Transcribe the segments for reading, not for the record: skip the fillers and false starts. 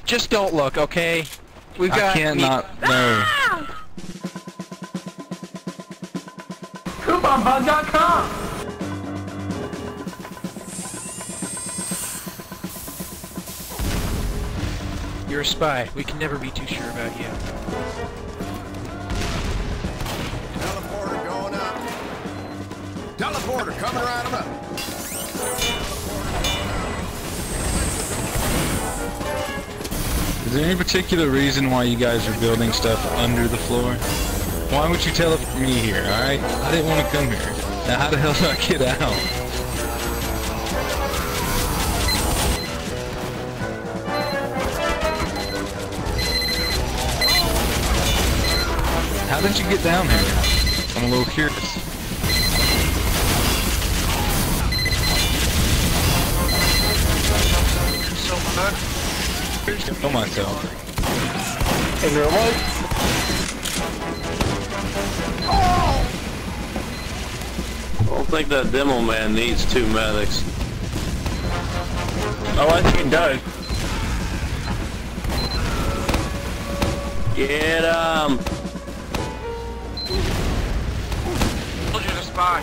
Just don't look, okay? We've got. I can't not know. CouponBug.com. You're a spy. We can never be too sure about you. Teleporter going up. Teleporter coming right up. Is there any particular reason why you guys are building stuff under the floor? Why would you teleport me here, alright? I didn't want to come here. Now how the hell do I get out? How did you get down here? I'm a little curious. So much. Kill myself. In real life? I don't think that demo man needs 2 medics. Oh, I think he does. Get Told you to spy.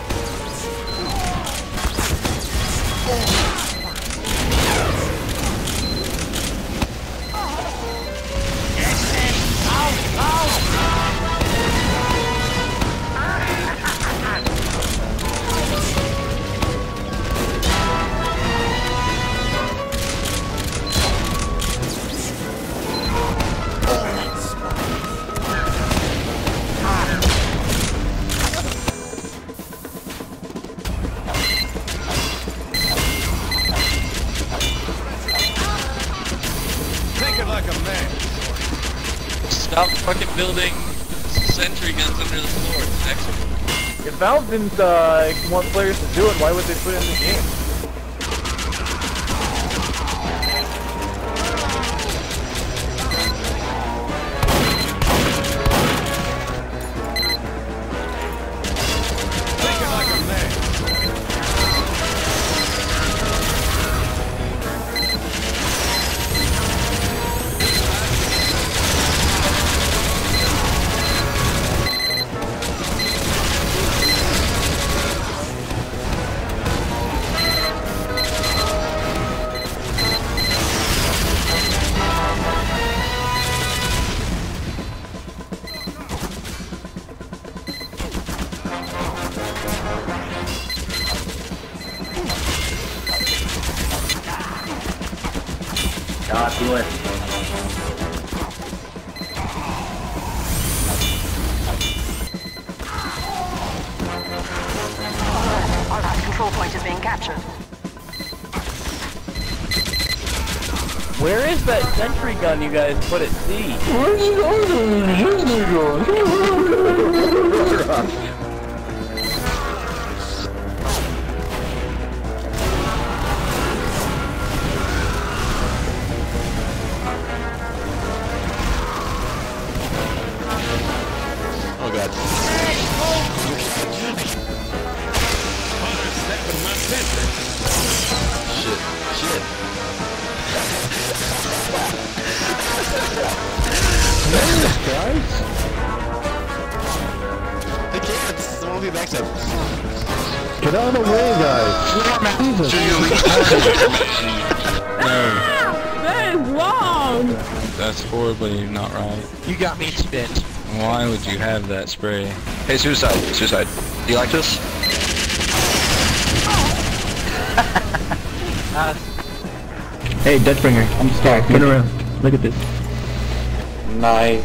Like a man. Stop fucking building sentry guns under the floor. It's next one. If Valve didn't want players to do it, why would they put it in the game? Thinking like a man. God bless. Our last control point is being captured. Where is that sentry gun you guys put at sea? Where's the other? Oh god. Shit. Shit. Guys? I can't. I won't be back to. Get out of the way, guys! Jesus. No. That is wrong! That's horribly not right. You got me spent. Why would you have that spray? Hey, suicide. Suicide. Do you like this? Hey, Deathbringer, I'm scared. Turn around. Look at this. Nice.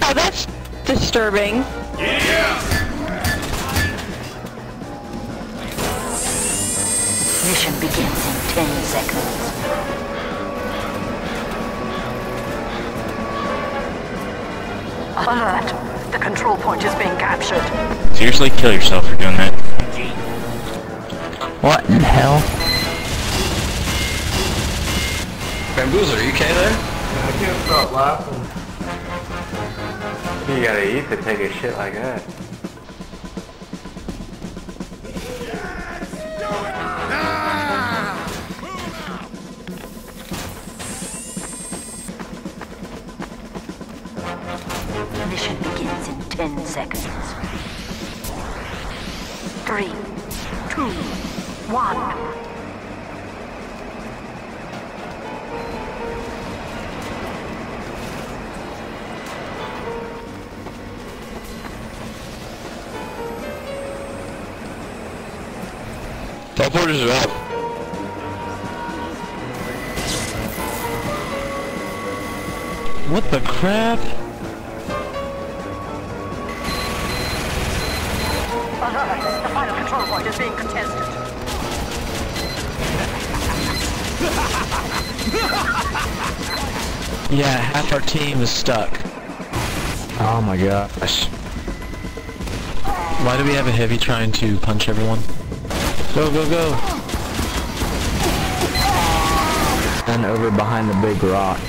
Oh, that's disturbing. Mission begins in 10 seconds. Alert! The control point is being captured. Seriously, kill yourself for doing that. What in hell? Bamboozle, are you okay there? I can't stop laughing. You gotta eat to take a shit like that. Mission begins in 10 seconds. 3, 2, 1. Teleporters are up. What the crap? Alert! The final control point is being contested. Yeah, half our team is stuck. Oh my gosh. Why do we have a heavy trying to punch everyone? Go, go, go! And over behind the big rock.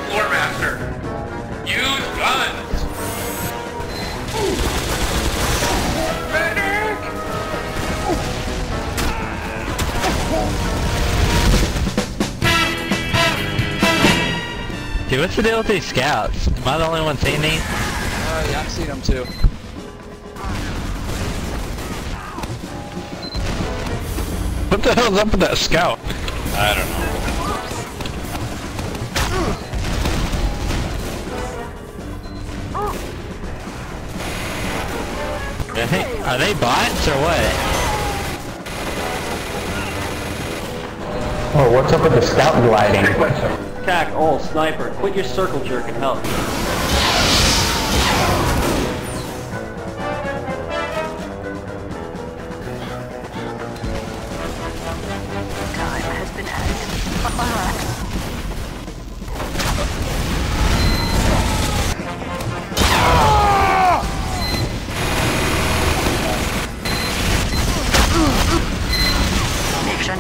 Floormaster, use guns. Medic! Dude, what's the deal with these scouts? Am I the only one seeing these? Yeah, I've seen them too. What the hell's up with that scout? I don't know. Are they bots or what? Oh, what's up with the scout gliding? Attack all sniper. Quit your circle jerk and help. Time has been added.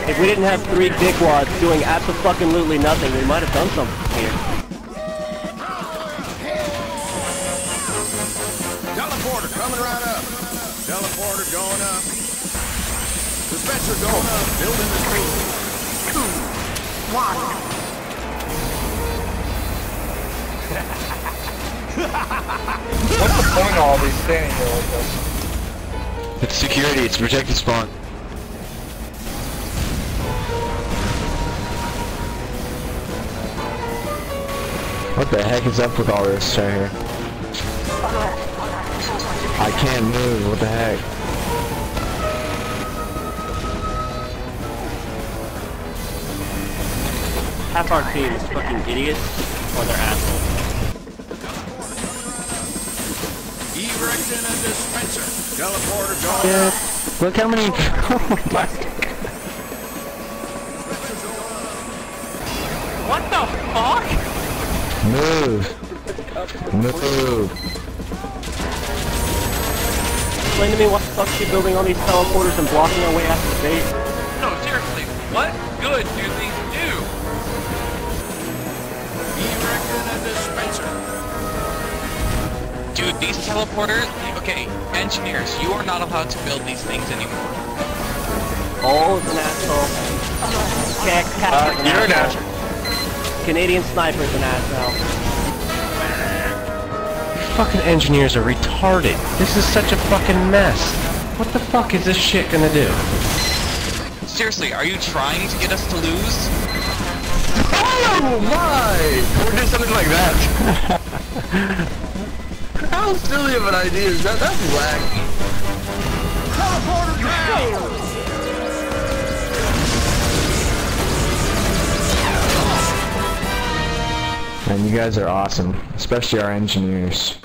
If we didn't have 3 dickwads doing absolutely nothing, we might have done something here. Teleporter coming right up. Teleporter going up. Dispenser going up. Building the 3, 2, 1. What's the point of all these standing here like this? It's security, it's protected spawn. What the heck is up with all this right here? I can't move, what the heck? Half our team is fucking idiots, or they're assholes. erecting a dispenser. Teleporter going up. Look how many... What the fuck? Move. Move. Explain to me what the fuck she's building all these teleporters and blocking our way out of the base. No, seriously, what good do these do? Erecting a dispenser. Dude, these teleporters, okay, engineers, you are not allowed to build these things anymore. Oh, is an asshole. You're an asshole. Canadian sniper's an asshole. Fucking engineers are retarded. This is such a fucking mess. What the fuck is this shit gonna do? Seriously, are you trying to get us to lose? Oh my! Or do something like that. How silly of an idea is that? That's wacky. Teleporter down! Man, you guys are awesome. Especially our engineers.